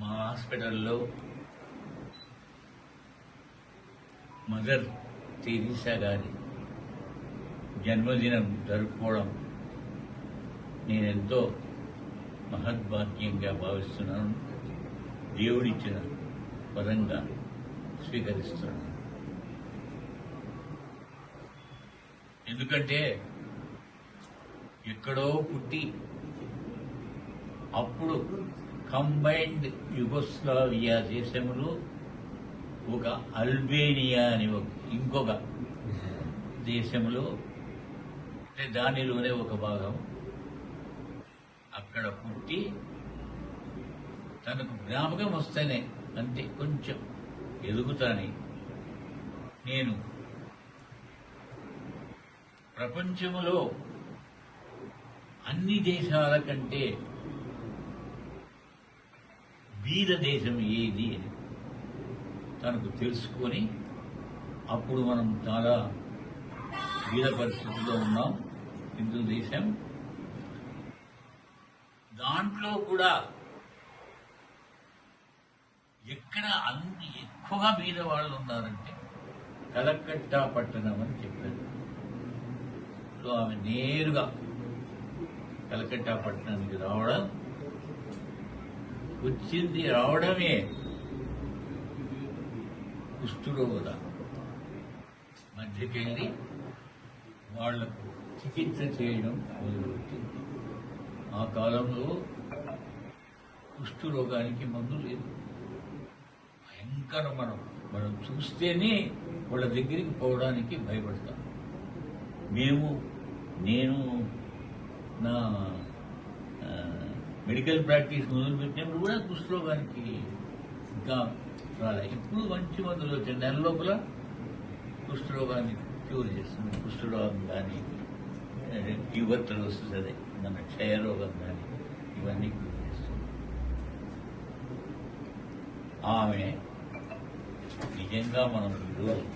మా హాస్పిటల్లో mother Teresa గారి జన్మదినం జరుపుకోవడం నేనెంతో మహద్భాగ్యంగా భావిస్తున్నాను. దేవుడిచ్చిన వరంగా స్వీకరిస్తున్నాను. ఎందుకంటే ఎక్కడో పుట్టి అప్పుడు కంబైన్డ్ యుగోస్లావియా దేశంలో ఒక అల్బేనియా అని ఇంకొక దేశంలో దానిలోనే ఒక భాగం అక్కడ పుట్టి తనకు జ్ఞాపకం వస్తేనే అంతే కొంచెం ఎదుగుతాని నేను ప్రపంచంలో అన్ని దేశాల కంటే బీద దేశం ఏది అని తనకు తెలుసుకొని అప్పుడు మనం చాలా బీద పరిస్థితుల్లో ఉన్నాం. హిందూ దేశం దాంట్లో కూడా ఎక్కడ అన్ని ఎక్కువగా బీద వాళ్ళు ఉన్నారంటే కలకట్టా పట్టణం అని చెప్పారు. సో ఆమె నేరుగా కలకట్టా పట్టణానికి రావడమే కుష్ఠరోగుల మధ్యకెళ్ళి వాళ్లకు చికిత్స చేయడం మొదలుపెట్టింది. ఆ కాలంలో కుష్ఠరోగానికి మందు లేదు. భయంకర మనం చూస్తేనే వాళ్ళ దగ్గరికి పోవడానికి భయపడతాం. నేను నా మెడికల్ ప్రాక్టీస్ మొదలుపెట్టినప్పుడు కూడా కుష్ఠరోగానికి ఇంకా రాలే. ఇప్పుడు మంచి మందులు వచ్చాయి. నెల లోపల కుష్ఠరోగాన్ని క్యూర్ చేస్తుంది. కుష్ఠరోగం కానీ ట్యూబర్కులోసిస్ అదే మన క్షయరోగం కానీ ఇవన్నీ క్యూర్ చేస్తుంది. ఆమె నిజంగా మనం ఈరోజు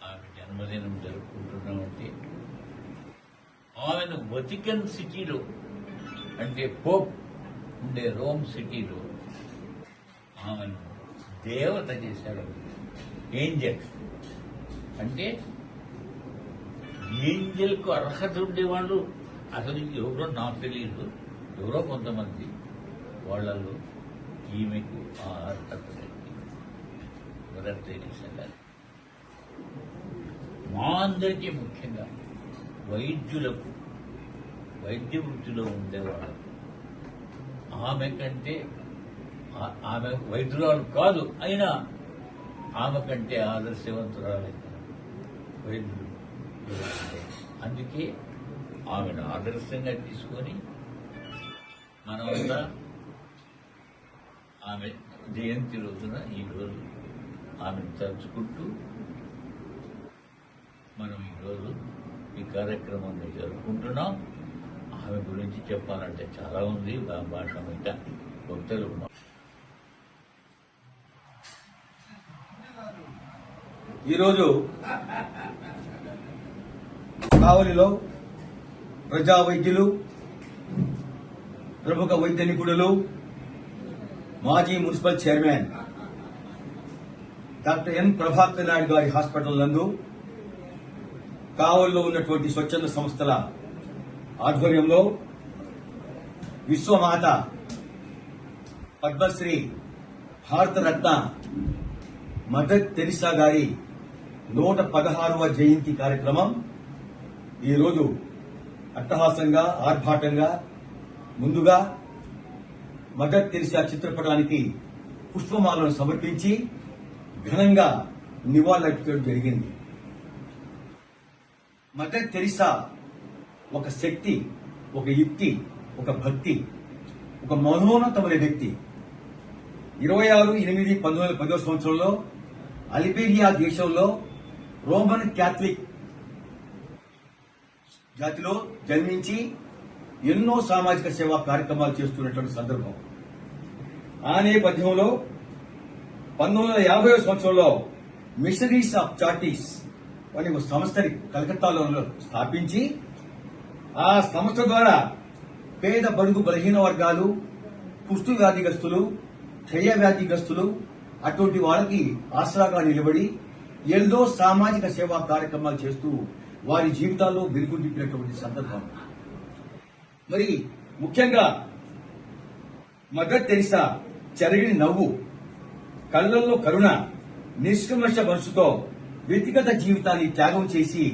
ఆమె జన్మదినం జరుపుకుంటున్నామంటే ఆమెను వతికన్ సిటీలో అంటే పోప్ ఉండే రోమ్ సిటీలో ఆమెను దేవత చేశాడు. ఏంజల్ అంటే ఏంజల్కు అర్హత ఉండేవాళ్ళు అసలు ఎవరో నాకు తెలియదు. ఎవరో కొంతమంది వాళ్లలో ఈమెకు ఆ అర్హత మదర్ తెరీసా గారు. మా అందరికీ ముఖ్యంగా వైద్యులకు వైద్య వృత్తిలో ఉండేవాళ్ళు ఆమె కంటే ఆమె వైద్యురాలు కాదు అయినా ఆమె కంటే ఆదర్శవంతురాలైన వైద్యులు. అందుకే ఆమెను ఆదర్శంగా తీసుకొని మనమంతా ఆమె జయంతి రోజున ఈరోజు ఆమెను తలుచుకుంటూ మనం ఈరోజు ఈ కార్యక్రమాన్ని జరుపుకుంటున్నాం. ఆమె గురించి చెప్పాలంటే చాలా ఉంది. భాష మీద భక్తులు ఈరోజు కావలిలో ప్రజా వైద్యులు, ప్రముఖ వైద్య నిపుణులు, మాజీ municipal chairman doctor N Prabhakar Naidu గారి హాస్పిటల్ నందు కావలిలో ఉన్నటువంటి స్వచ్ఛంద సంస్థల ఆధ్వర్యంలో విశ్వమాత పద్మశ్రీ భారతరత్న మదర్ తెరీసా గారి 116వ జయంతి కార్యక్రమం ఈరోజు అట్టహాసంగా ఆర్భాటంగా ముందుగా మదర్ తెరీసా చిత్రపటానికి పుష్పమాలను సమర్పించి ఘనంగా నివాళులర్పించడం జరిగింది. మదర్ తెరీసా ఒక శక్తి, ఒక యుక్తి, ఒక భక్తి, ఒక మహోన్నతమైన వ్యక్తి. 26/8/1910 సంవత్సరంలో అల్బేనియా దేశంలో రోమన్ క్యాథలిక్ జాతిలో జన్మించి ఎన్నో సామాజిక సేవా కార్యక్రమాలు చేస్తున్నటువంటి సందర్భం. ఆ నేపథ్యంలో 1950వ సంవత్సరంలో మిషనరీస్ ఆఫ్ చారిటీస్ అనే ఒక సంస్థని కలకత్తాలో స్థాపించి ఆ సంస్థ ద్వారా పేద బడుగు బలహీన వర్గాలు, కుష్టు వ్యాధిగ్రస్తులు, క్షయ వ్యాధిగ్రస్తులు అటువంటి వాళ్ళకి ఆసరాగా నిలబడి ఎన్నో సామాజిక సేవా కార్యక్రమాలు చేస్తూ వారి జీవితాల్లో వెలుగు నింపినటువంటి సందర్భం. మరి ముఖ్యంగా మదర్ తెరిసా చెరగిని నవ్వు, కళ్ళల్లో కరుణ, నిష్కల్మష మనసుతో వ్యక్తిగత జీవితాన్ని త్యాగం చేసి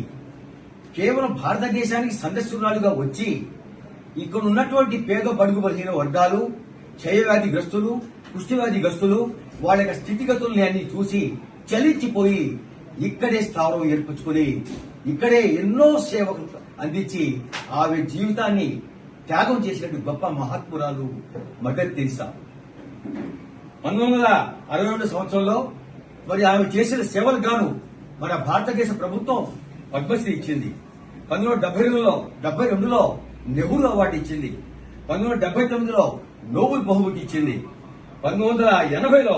కేవలం భారతదేశానికి సందర్శకురాలుగా వచ్చి ఇక్కడ ఉన్నటువంటి పేద బడుగు బలహీన వర్గాలు, క్షయవ్యాధిగ్రస్తులు, కుష్ఠవ్యాధిగ్రస్తులు వాళ్ళ యొక్క స్థితిగతుల్ని అన్ని చూసి చలించిపోయి ఇక్కడే స్థావరం ఏర్పరచుకుని ఇక్కడే ఎన్నో సేవలు అందించి ఆమె జీవితాన్ని త్యాగం చేసినటువంటి గొప్ప మహాత్మురాలు మదర్ తెరిసా. 1962 సంవత్సరంలో మరి ఆమె చేసిన సేవలకు గాను మన భారతదేశ ప్రభుత్వం పద్మశ్రీ ఇచ్చింది. 1972లో నెహ్రూ అవార్డు ఇచ్చింది. 1979లో నోబెల్ బహుమతి ఇచ్చింది. 1980లో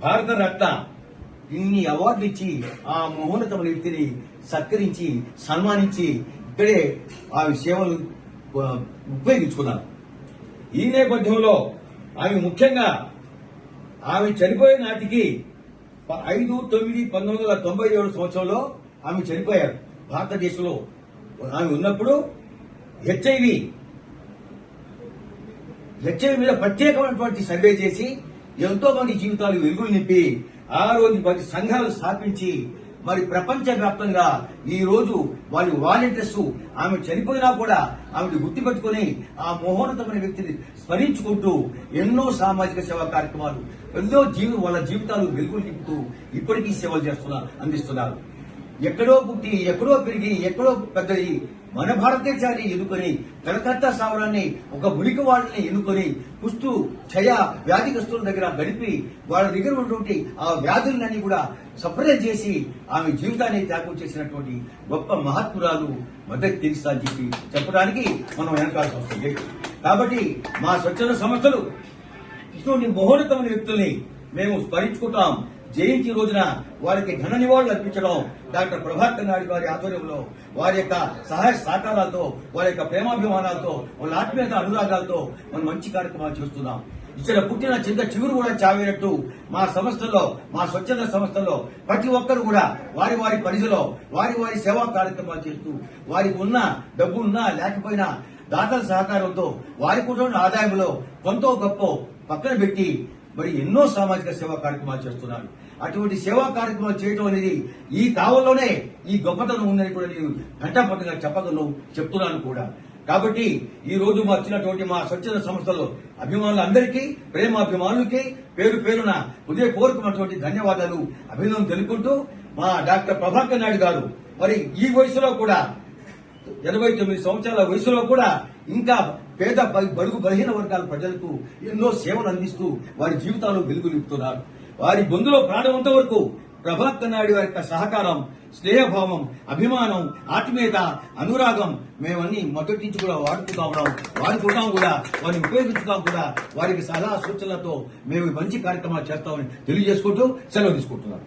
భారత రత్న. ఇన్ని అవార్డులు ఇచ్చి ఆ మహోన్నతమైన వ్యక్తిని సత్కరించి సన్మానించి ఇక్కడే ఆమె సేవలు ఉపయోగించుకున్నారు. ఈ నేపథ్యంలో ఆమె ముఖ్యంగా ఆమె చనిపోయే నాటికి 5/9/1997 సంవత్సరంలో ఆమె చనిపోయారు. భారతదేశంలో ఆమె ఉన్నప్పుడు హెచ్ఐవి మీద ప్రత్యేకమైనటువంటి సర్వే చేసి ఎంతో మంది జీవితాలు వెలుగులు నింపి ఆ రోజు 10 సంఘాలు స్థాపించి మరి ప్రపంచ వ్యాప్తంగా ఈ రోజు వారి వాలంటీర్స్ ఆమె చనిపోయినా కూడా ఆమెను గుర్తుపెట్టుకుని ఆ మహోన్నతమైన వ్యక్తిని స్మరించుకుంటూ ఎన్నో సామాజిక సేవా కార్యక్రమాలు ఎన్నో వాళ్ళ జీవితాలు వెలుగులు నింపుతూ ఇప్పటికీ సేవలు అందిస్తున్నారు. ఎక్కడో పుట్టి ఎక్కడో పెరిగి ఎక్కడో పెద్దది మన భారతదేశాన్ని ఎన్నుకొని కలకత్తా స్థావరాన్ని ఒక మురికి వాళ్ళని ఎన్నుకొని కుష్టు క్షయ వ్యాధిగ్రస్తుల దగ్గర గడిపి వాళ్ళ దగ్గర ఉన్నటువంటి ఆ వ్యాధులన్నీ కూడా సఫలం చేసి ఆమె జీవితాన్ని త్యాగం చేసినటువంటి గొప్ప మహాత్మురాలు మదర్ తెరిసా అని చెప్పి చెప్పడానికి మనం వెనకాల్సి వస్తుంది. కాబట్టి మా స్వచ్ఛంద సంస్థలు ఇటువంటి మహోన్నతమైన వ్యక్తుల్ని మేము స్మరించుకుంటాం. జయంతి రోజున వారికి ఘన నివాళులు అర్పించడం డాక్టర్ ప్రభాకర్ నాయుడు గారి ఆధ్వర్యంలో వారి యొక్క సహాయ సహకారాలతో వారి యొక్క ప్రేమాభిమానాలతో వాళ్ళ ఆత్మీయత అనురాగాలతో మనం మంచి కార్యక్రమాలు చేస్తున్నాం. ఇక్కడ పుట్టిన చింత చిగురు కూడా చావేనట్టు మా సంస్థల్లో మా స్వచ్ఛంద సంస్థల్లో ప్రతి ఒక్కరు కూడా వారి వారి పరిధిలో వారి వారి సేవా కార్యక్రమాలు చేస్తూ వారికి ఉన్న డబ్బు ఉన్నా లేకపోయినా దాతల సహకారంతో వారికి ఉన్న ఆదాయంలో కొంత గొప్ప పక్కన పెట్టి మరి ఎన్నో సామాజిక సేవా కార్యక్రమాలు చేస్తున్నారు. అటువంటి సేవా కార్యక్రమాలు చేయడం అనేది ఈ కావల్లోనే ఈ గొప్పతనం ఉందని కూడా నేను ఘంటాపథంగా చెప్తున్నాను కూడా. కాబట్టి ఈ రోజు వచ్చినటువంటి మా స్వచ్ఛంద సంస్థలో అభిమానులందరికీ ప్రేమాభిమానులకి పేరు పేరున హృదయపూర్వకమైనటువంటి ధన్యవాదాలు అభినందనలు తెలుపుకుంటూ మా డాక్టర్ ప్రభాకర్ నాయుడు గారు మరి ఈ వయసులో కూడా 89 సంవత్సరాల వయసులో కూడా ఇంకా పేద బడుగు బలహీన వర్గాల ప్రజలకు ఎన్నో సేవలు అందిస్తూ వారి జీవితాలు వెలుగు నింపుతున్నారు. వారి బొందులో ప్రాణమంత వరకు ప్రభాకర్ నాయుడు గారి యొక్క సహకారం, స్నేహభావం, అభిమానం, ఆత్మీయత, అనురాగం మేమన్నీ మొదటి నుంచి కూడా వాడుకుంటాం కూడా వారిని ఉపయోగించుతాం కూడా. వారికి సలహా సూచనలతో మేము మంచి కార్యక్రమాలు చేస్తామని తెలియజేసుకుంటూ సెలవు తీసుకుంటున్నాం.